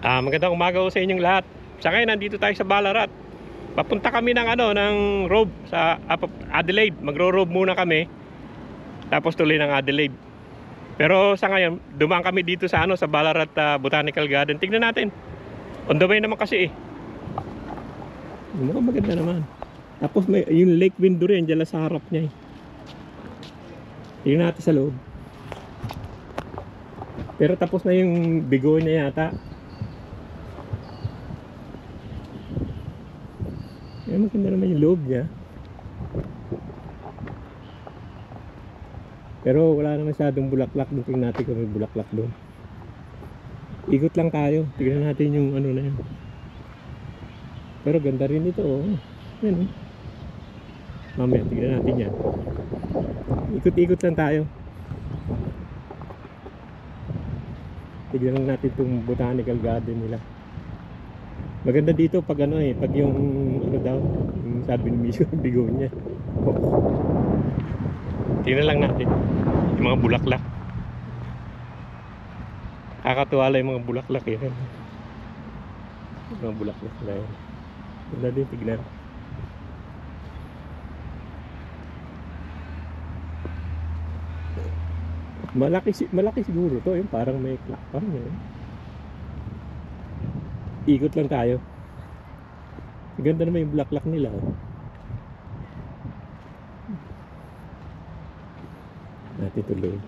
Magandang umaga ko sa inyong lahat. Sa ngayon, nandito tayo sa Ballarat. Papunta kami ng ng robe sa Adelaide. Magro-robe muna kami. Tapos tuloy ng Adelaide. Pero sa ngayon, dumaan kami dito sa sa Ballarat Botanical Garden. Tignan natin. On the way naman kasi eh. Mukhang maganda naman. Tapos may yung Lake Window rin diyan sa harap niya eh. Tignan natin sa loob. Pero tapos na yung begonia yata. Maganda naman yung loob niya. Pero wala naman masyadong bulaklak. Tingnan natin kung may bulaklak doon. Ikot lang tayo. Tignan natin yung na yun. Pero ganda rin ito oh. Yan oh. Mamaya tignan natin yan. Ikot-ikot lang tayo. Tignan lang natin itong botanical garden nila. Maganda dito pag pag yung daw, yung sabi ni Misho, begonia. Tingnan lang natin yung mga bulaklak. Kakatuwa lang yung mga bulaklak yan. Yung mga bulaklak na yan. Ganda din tignan. Malaki siguro to, yung parang may clock pa rin. Ikot lang tayo. Ganda naman yung bulaklak nila oh. Natin tuloy.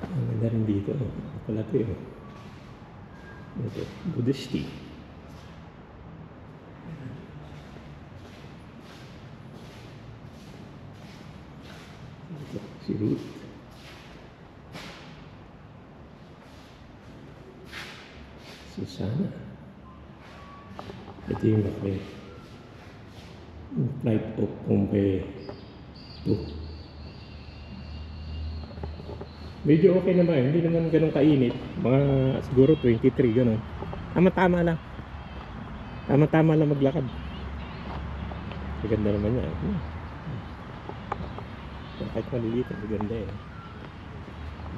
Ang ganda rin dito oh. Pala ito eh. Ito, Buddhist tea. Ito, si Ruth. Susana. Ito yung kape. Flight of Pompeii. Medyo okay naman. Hindi naman ganun kainit. Mga siguro 23 ganun. Tama-tama lang. Tama-tama lang maglakad. Maganda naman yan. Kahit maliliit, maganda eh.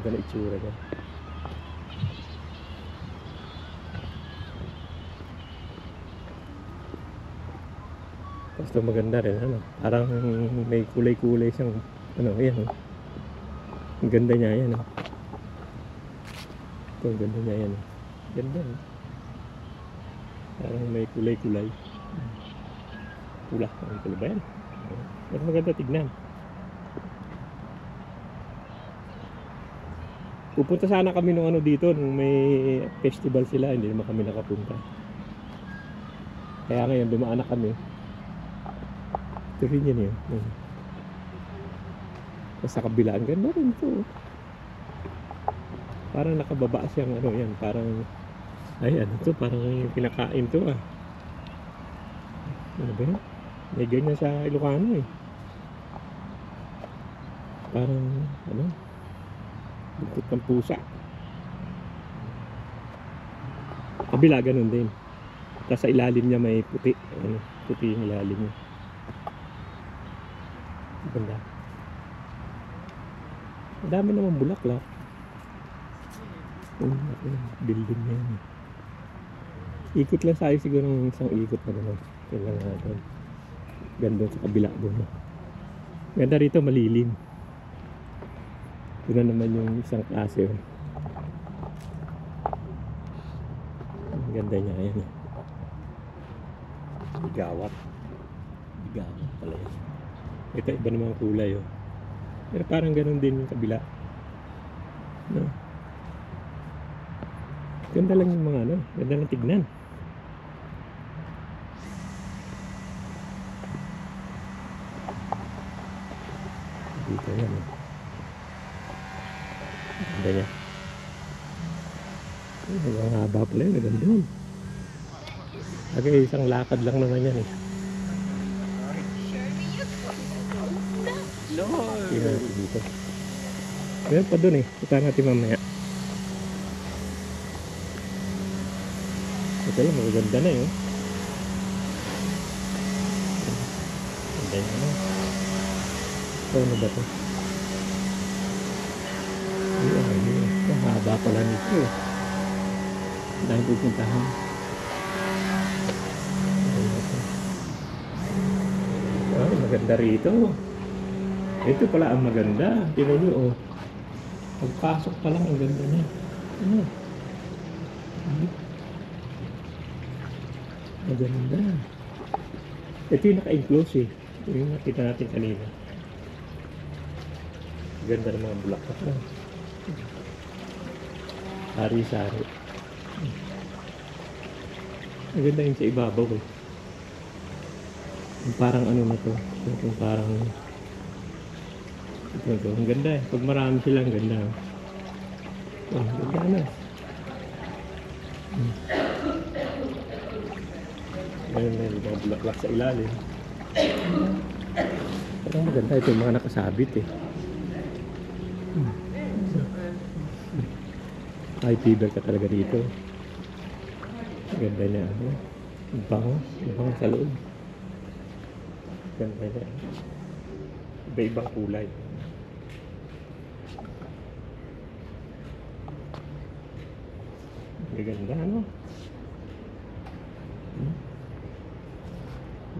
Maganda na itsura niya. Basta maganda rin parang may kulay-kulay siyang yan ang ganda niya yan ito ang ganda niya yan ganda parang may kulay-kulay pula ba yan mas maganda tignan. Pupunta sana kami nung dito nung may festival sila, hindi naman kami nakapunta kaya ngayon dumaan na kami. Ito rin yan yun. Sa kabila, ang ganda rin ito. Parang nakababa siyang yan. Parang, ay ito, parang pinakain to ah. Ano ba yun? May ganyan sa Ilocano eh. Parang, buntot ng pusa. Kabila, ganun din. Tapos sa ilalim niya may puti. Puti yung ilalim niya. Ganda. Dami naman bulaklak. Building na yan. Ikot lang tayo siguro ng isang ikot na gano'n. Kailangan natin. Ganda sa kabila doon. Ganda rito, malilim. Ito na naman yung isang klase. Ang ganda niya. Ayan. Bigawat. Bigawat pala yan. Ito iba namang kulay oh. Pero parang ganoon din yung kabila. No? Ganda lang yung mga ganda lang tignan. Dito yan oh. Ganda niya. Ang haba pala yun, ganda yun. Okay, isang lakad lang naman yan eh. Tingnan natin dito. Meron pa dun eh. Kita natin mamaya. Ito lang, magaganda na yun. Ganda yun. Ito ano ba ito? Ang haba pala nito eh. Dahil pupuntahan. Oh, maganda rito. Ito pala ang maganda. Tingnan nyo, oh. Pagpasok pa lang, ang ganda niya. Ano? Maganda. Ito yung naka-enclose eh. Ito yung nakita natin kanina. Ganda ng mga bulaklak na. Sari-sari. Ang ganda yung sa ibabaw eh. Yung parang ano na to. Yung parang... Ito. Ang ganda eh. Pag marami sila, ang ganda. Oh, ganda na. Ganun na yung mga bulaklak sa ilalim. Parang maganda ito yung mga nakasabit eh. High fever ka talaga dito. Ganda niya. Bango. Bango sa loob. Ganda niya. Iba-ibang kulay. Ganda, ano?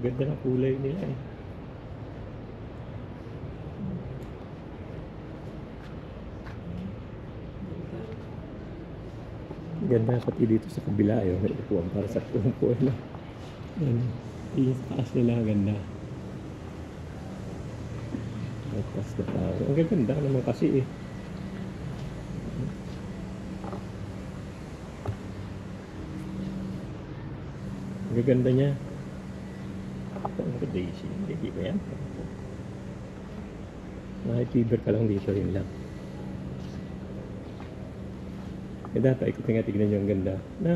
Ganda ng kulay nila eh. Ganda pati dito sa kabila yun. May upuan para sa upuan na. Yung sa taas nila ganda. May taas na tao. Ang ganda naman kasi eh. Ang ganda niya. Ang daisy. Hindi ba yan? Nakitiber ka lang dito. Yun lang. Ganda pa. Ikutin nga tignan nyo ang ganda. Na.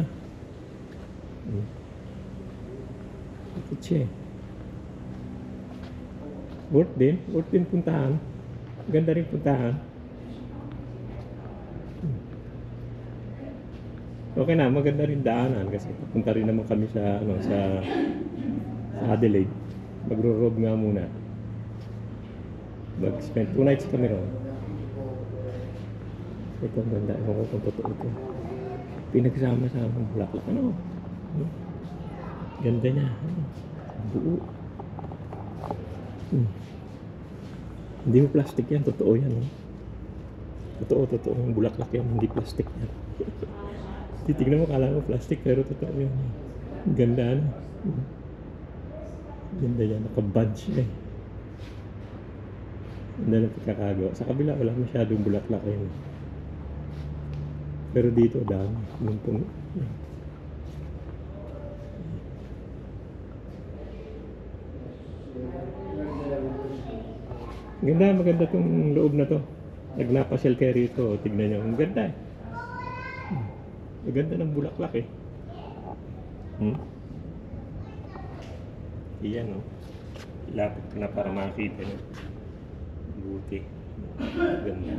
Ikot siya eh. Worth din. Worth din puntahan. Ganda rin puntahan. Okay na, maganda rin daanan kasi pupunta rin naman kami sa ano sa Adelaide. Magro-rob nga muna. Mag-spend 2 nights kami ron. Ito ang ganda. Ewan ko kung totoo ito. Pinagsama-sama ang bulaklak. Ano? Ganda niya. Buo. Hindi mo plastic yan. Totoo yan. Totoo. Ang bulaklak yan. Hindi plastic yan. Titignan mo, kala mo plastic, pero totoo yun. Ganda na. Ganda yan, naka-budge eh. Ganda na pagkakagawa. Sa kabila, wala masyadong bulaklak yun. Pero dito, dami. Lumpong. Ganda, maganda tong loob na to. Nagnapasyal kayo rito. Tignan nyo, ang ganda eh. Ang ganda ng bulaklak eh. Iyan o. Ilapit ko na para makita nyo. Buti. Ganda.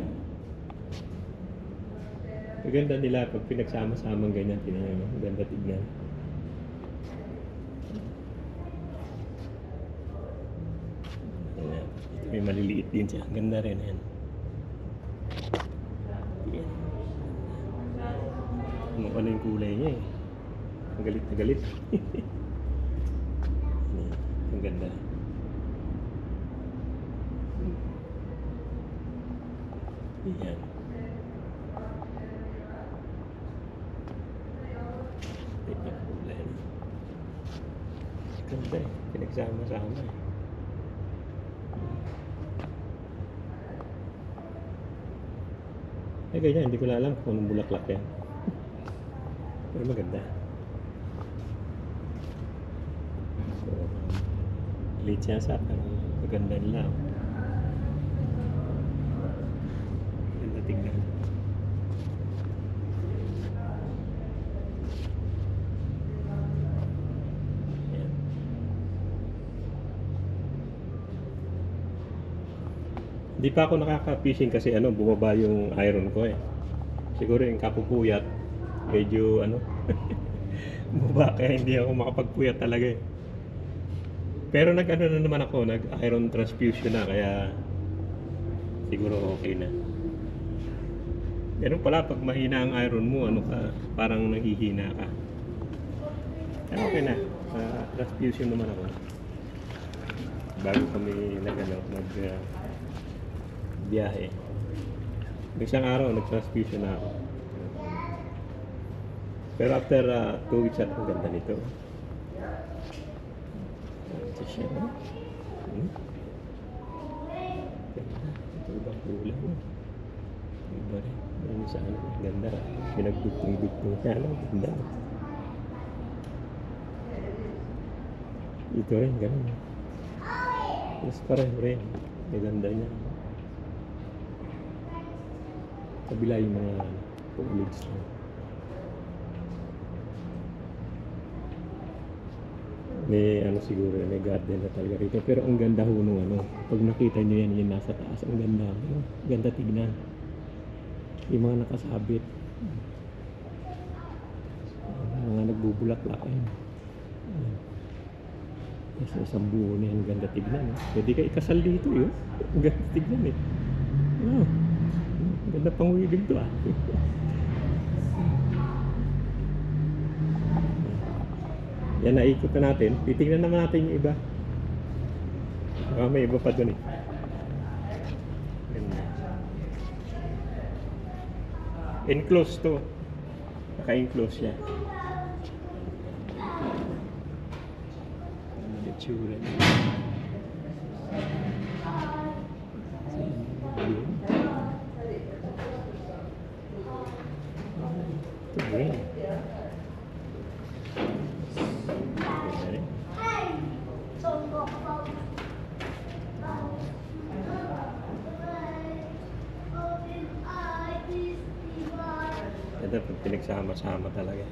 Ang ganda nila pag pinagsama-samang ganyan. Tingnan nyo. Ang ganda tignan. Ayan. Ito may maliliit din siya. Ang ganda rin yan. Ano yung kulay niya eh. Ang galit na galit. Ang ganda. Ayan. Ito yung kulay. Ganda eh. Pinagsama-sama eh. Eh ganyan, hindi ko na alam kung anong bulaklak yan. Pero maganda. So, late siya sa pero maganda nila. Maganda tignan. Ayan. Hindi pa ako nakaka-fishing kasi bumaba yung iron ko eh. Siguro yung kapupuyat medyo bumaba kaya hindi ako makapagpuyat talaga eh. Pero na naman ako, nag-iron transfusion na kaya siguro okay na. Ganun pala pag mahina ang iron mo, ano ka, parang nahihina ka. Pero okay na. Transfusion naman ako. Bago kami biyahe. Isang araw nag-transfusion na ako. Pero after 2 weeks at ang ganda nito. Ito siya, no? Ganda. Ito ibang kulay, no? Iba rin. Ano sa ano? Ganda. Pinagdugtong-dugtong siya, no? Ganda. Ito rin, ganun. Mas pareho rin. Ganda niya. Kabila yung mga foliage na. May ano siguro, may garden na talaga rito. Pero ang ganda ho nung ano. Pag nakita nyo yan, yung nasa taas. Ang ganda. Ano? Ganda tignan. Yung mga nakasabit. Mga nagbubulak-lak. Sa isang buo na yan, ganda tignan. Pwede ka ikasal dito yun. Ang ganda tignan eh. Wow. Ang ganda pang wibig to ah. Yan, naikot na natin. Titignan naman natin yung iba. May iba pa dun eh. Ganda. Enclosed to. Naka-enclosed siya. Tsura niya. Ito rin. Ito pag pinagsama-sama talaga.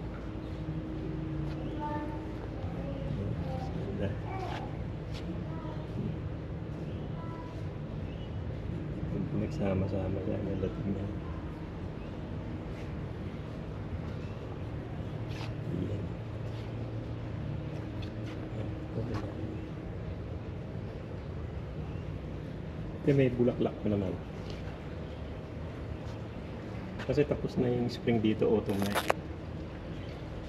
Nagsama-sama siya, ganda tingnan. Ito may bulaklak pa naman. Kasi tapos na yung spring dito, autumn na.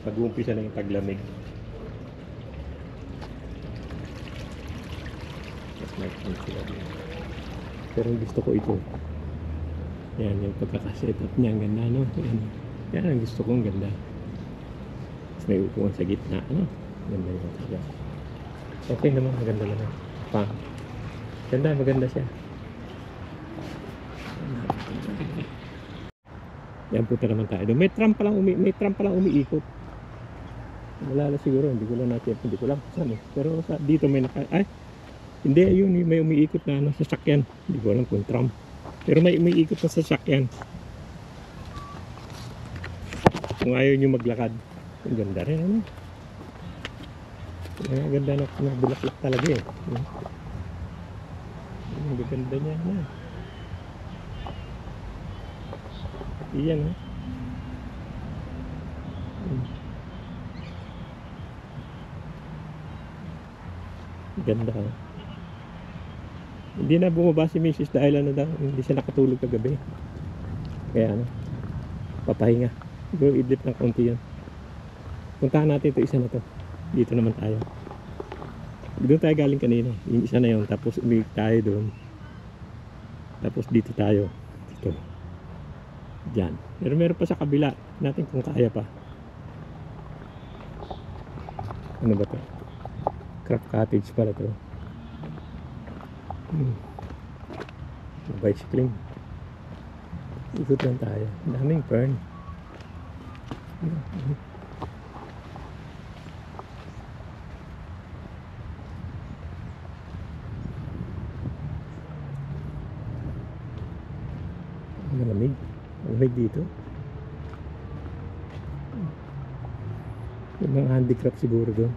Pag-uumpisa na yung taglamig. Pero gusto ko ito. Yan, yung pagkakaset up niya, ang ganda, no? Yan ang gusto ko, ang ganda. Tapos may upuan sa gitna, ano? Ganda yung taga. Okay naman, maganda naman. Ganda, maganda siya. Yan, punta naman tayo. May tram pa lang umiikot. Wala na siguro, hindi ko lang saan eh. Pero dito may hindi, ayun, may umiikot na sasakyan. Hindi ko alam kung tram. Pero may umiikot na sasakyan. Kung ayaw nyo maglakad. Ang ganda rin, ano? Ang ganda na bulaklak talaga eh. Ang ganda niya, ano? Iyan, ha? Ganda, ha? Hindi na bumaba si Mrs. dahil ano daw, hindi siya nakatulog kagabi. Kaya ano, papahinga. Siguro idlip ng konti yun. Puntahan natin ito, isa na to. Dito naman tayo. Doon tayo galing kanina. Yung isa na yun, tapos umigit tayo doon. Tapos dito tayo. Dito. Diyan. Pero meron pa sa kabila. Natin kung kaya pa. Ano ba to? Craft cottage pala to. Bicycling. Ikot lang tayo. Daming fern. Malamig. Malamig dito. Yung mga handicraft siguro doon.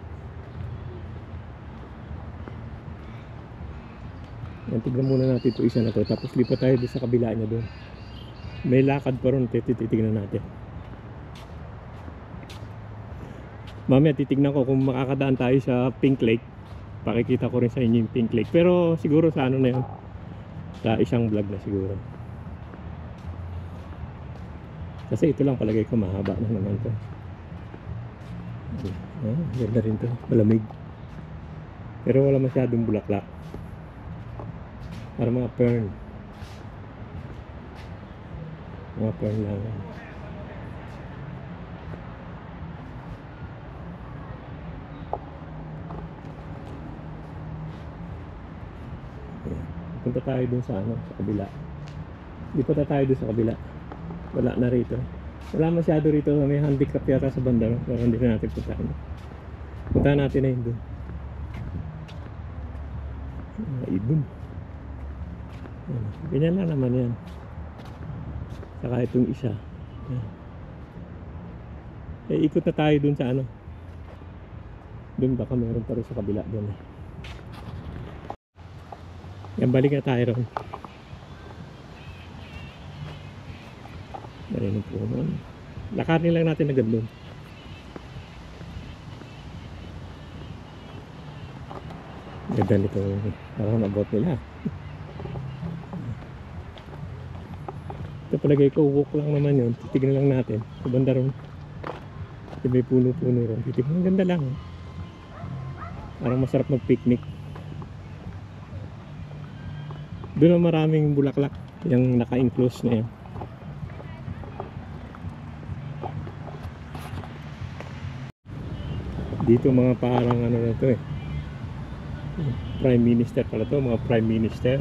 Yan, tignan muna natin ito isa na to. Tapos lipat tayo sa kabila niya doon. May lakad pa ron. Titignan natin. Mamaya titignan ko kung makakadaan tayo sa Pink Lake. Pakikita ko rin sa inyo yung Pink Lake. Pero siguro sa ano na yun. Sa isang vlog na siguro. Kasi ito lang palagay ko mahaba na naman to. Ganda rin to, malamig. Pero wala masyadong bulaklak. Para mga fern. Mga fern lang. Punta tayo dun sa ano, sa kabila. Hindi punta tayo dun sa kabila. Wala na rito. Wala masyado rito. May handicap yata sa banda, no? Pero hindi na natin puntahan. Puntahan natin na yun dun. Ibon. Ganyan lang naman yan. Saka itong isa. Ikot na tayo dun sa ano. Dun baka meron pa rin sa kabila dun. Yan, balik na tayo ron. Marinong puno. Lakarin lang natin agad dun. Ganda nito. Parang nabot nila. Ito palagay ko, walk lang naman yun. Titignan lang natin. Sa banda ron. May puno-puno ron. Titignan, ganda lang. Parang masarap mag-picnic. Doon ang maraming bulaklak. Yung naka-enclose na yan. Dito mga parang ano na to eh. Prime Minister pala to. Mga Prime Minister.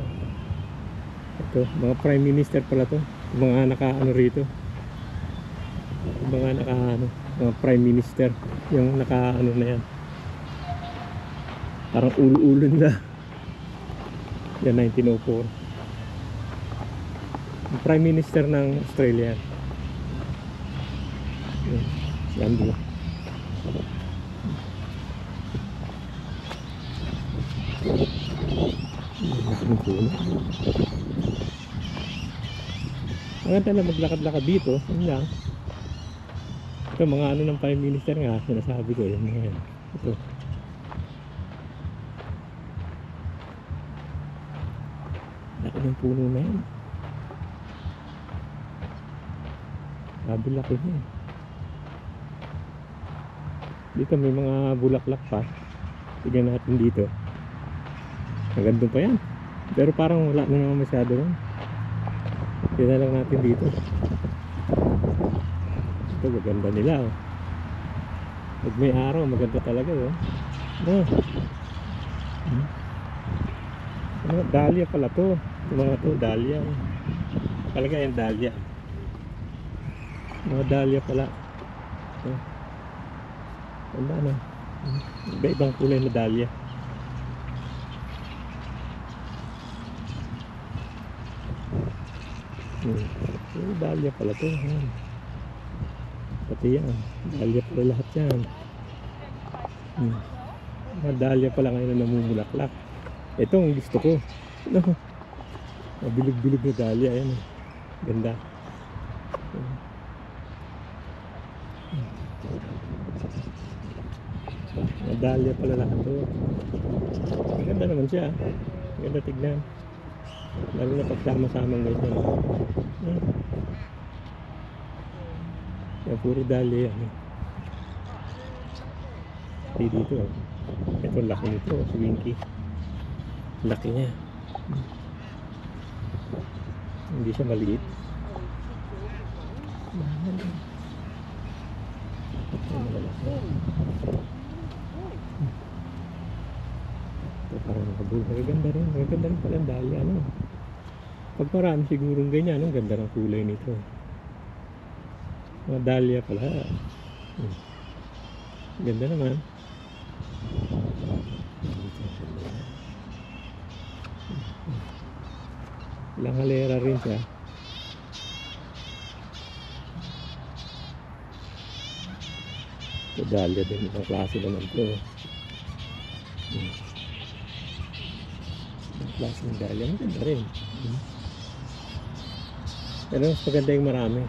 Ito, mga Prime Minister pala to. Mga naka-ano rito. Mga naka-ano. Mga Prime Minister. Yung naka-ano na yan. Parang ulo-ulo nila. Yan, 1904. Yung Prime Minister ng Australia. Si Andrew. Ang ganda na maglakad-lakad dito. Yan lang. Ito mga ano ng Prime Minister nga. Sinasabi ko yan mga yan. Ito. Laki ng puno na yan. Sabi laki niya. Dito may mga bulaklak pa. Tignan natin dito. Maganda pa yan. Pero parang wala na naman masyado ron. Tignan lang natin dito. Ito maganda nila oh. Pag may araw maganda talaga oh. Ano, dahlia pala to. Mga to, dahlia. Talaga yung dahlia. Mga dahlia pala. Ganda no. Iba-ibang kulay na dahlia. Dahlia pala to. Pati yan. Dahlia pala lahat yan. Mga dahlia pala ngayon na namumulaklak. Ito ang gusto ko. Mabilog-bilog na dahlia. Ayan. Ganda. Mga dahlia pala lahat to. Ganda naman siya. Ganda tignan. Lalo na pagsama-samang ganyan. Yan, puro dahlia yan. Dito. Ito laki nito. Swinky. Laki niya. Hindi siya maliit. Ito parang nakabul. Magaganda rin. Magaganda rin pala ang dahlia. Ano? Pag marami sigurong ganyan. Ang ganda ng kulay nito. Mga dahlia pala. Ganda naman. Ilang halera rin siya. Ito dahlia din. Ibang klase naman ito. Ibang klase ng dahlia. Ang ganda rin. Pero mas maganda yung marami.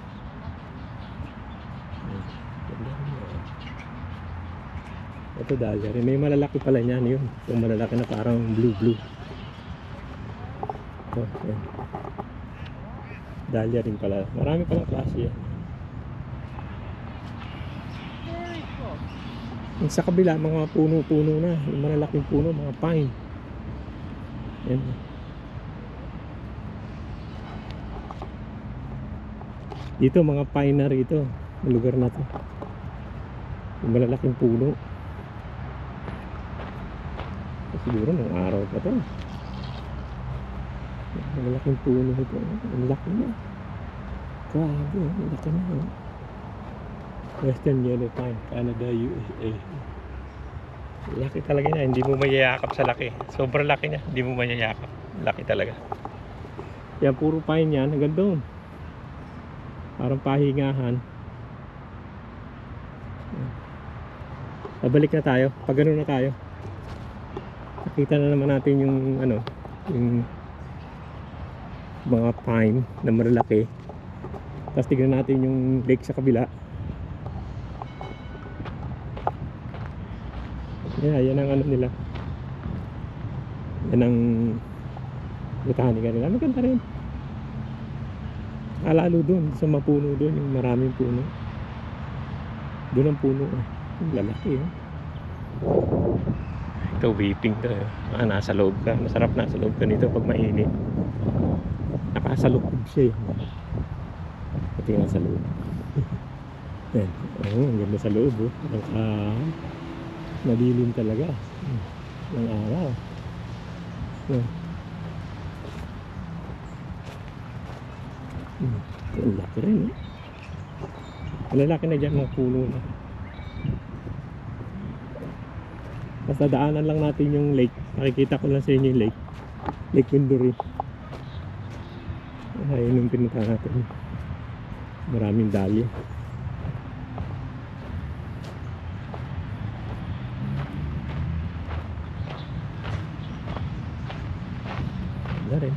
Ito dahlia rin. May malalaki pala niyan yun. Yung malalaki na parang blue. Oh, yan. Dahlia rin pala. Marami palang klase yan. Yung sa kabila, mga puno-puno na. Yung malalaking puno, mga pine. Yan. Dito, mga pine na rito. Yung lugar na to. Yung malalaking puno. Siguro nung araw pa to. Malalaking puno ito. Ang laki na. Grabe, ang laki na. Western Yellow Pine, Canada, USA. Laki talaga niya, hindi mo mayayakap sa laki. Sobrang laki niya, hindi mo mayayakap. Laki talaga. Yan, puro pine yan, hanggang doon. Parang pahingahan. Pabalik na tayo, pag gano'n na tayo. Nakita na naman natin yung ano, yung mga pine na malalaki. Tapos tignan natin yung lake sa kabila. Yan ang ano nila. Yan ang botanica nila. Maganda rin. Lalo doon, sa mapuno doon, yung maraming puno. Doon ang puno. Yung lalaki. Ito, weeping to. Nasa loob ka. Masarap nasa loob ka nito pag mainit. Nakasalukog siya. Pati nga sa loob. Yan. Ang ganda sa loob. Madilim talaga ng araw. Ang laki rin. Malalaki na dyan mga puno na. Basta daanan lang natin yung lake. Nakikita ko lang sa inyo yung lake. Lake Windory. Ayun yung pinunta natin. Maraming dahlia. Na rin.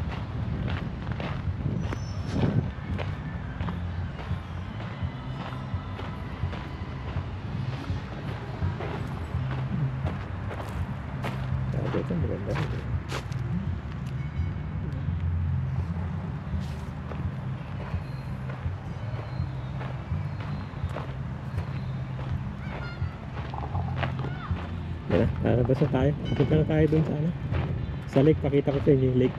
Ito maganda rin. Yan na, lalabas na tayo. Punta na tayo dun sa ano, sa lake. Pakita ko sa inyo yung lake.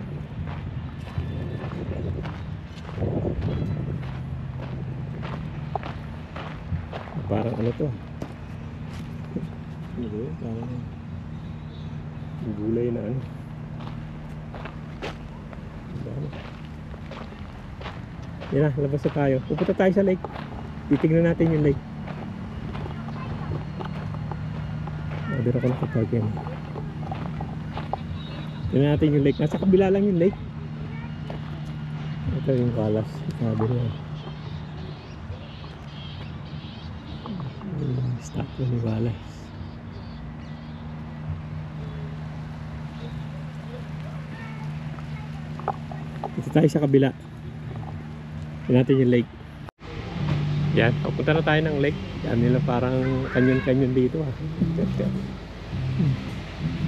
Parang ano to, parang gulay na ano. Yan na, labas na tayo. Pupunta tayo sa lake. Titignan natin yung lake. Dito ako nakapark yan. Tignan natin yung lake. Nasa kabila lang yung lake. Ito yung kalas. Sabi niya. Statue ni Wallace. Ito tayo sa kabila. Tignan natin yung lake. Yan, pupunta na tayo ng lake. Yan nila parang kanyon-kanyon dito ah.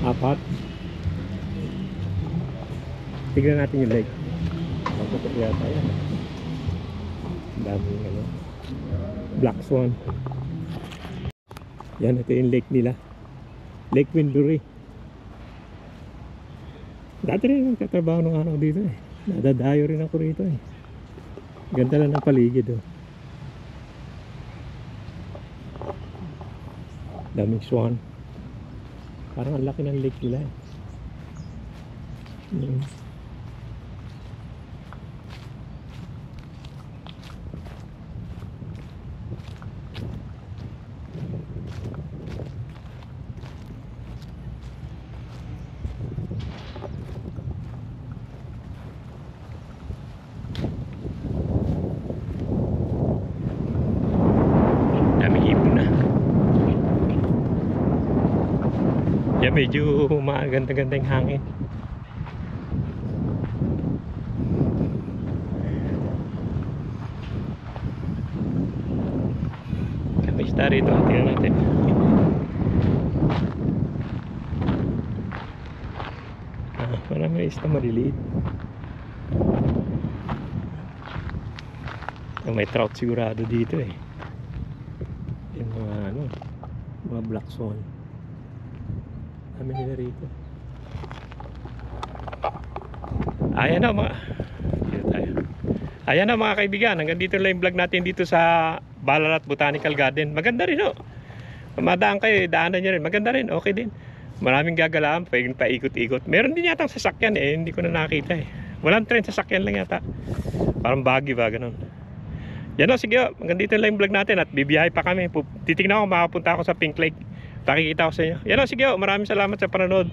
Apat. Tignan natin yung lake. Pupunta yata yan. Daming ano, Black Swan. Yan, ito yung lake nila. Lake Windory. Dati rin nagtatrabaho ng araw dito eh. Nadadayo rin ako rito eh. Ganda lang ng paligid oh. Daming swan. Parang ang laki ng lake nila eh. Yan, medyo maganda-ganda yung hangin. May star rito, tingnan natin. Parang may isda maliliit. May trout sigurado dito eh. Yung mga ano, Mga black swan. Dami nila rito. Ayan na mga. Dito tayo. Ayan na mga kaibigan, hanggang dito lang yung vlog natin dito sa Ballarat Botanical Garden. Maganda rin, oh. Mamadaan kayo, daanan nyo rin. Maganda rin, okay din. Maraming gagalaan, pwedeng paikot-ikot. Meron din yatang sasakyan eh, hindi ko na nakita eh. Walang train, sasakyan lang yata. Parang baggy ba, ganun. Yan o, sige o, hanggang dito lang yung vlog natin at bibiyahe pa kami. Titignan ko, makapunta ako sa Pink Lake. Pakikita ko sa inyo. Yan o, sige o, maraming salamat sa panonood.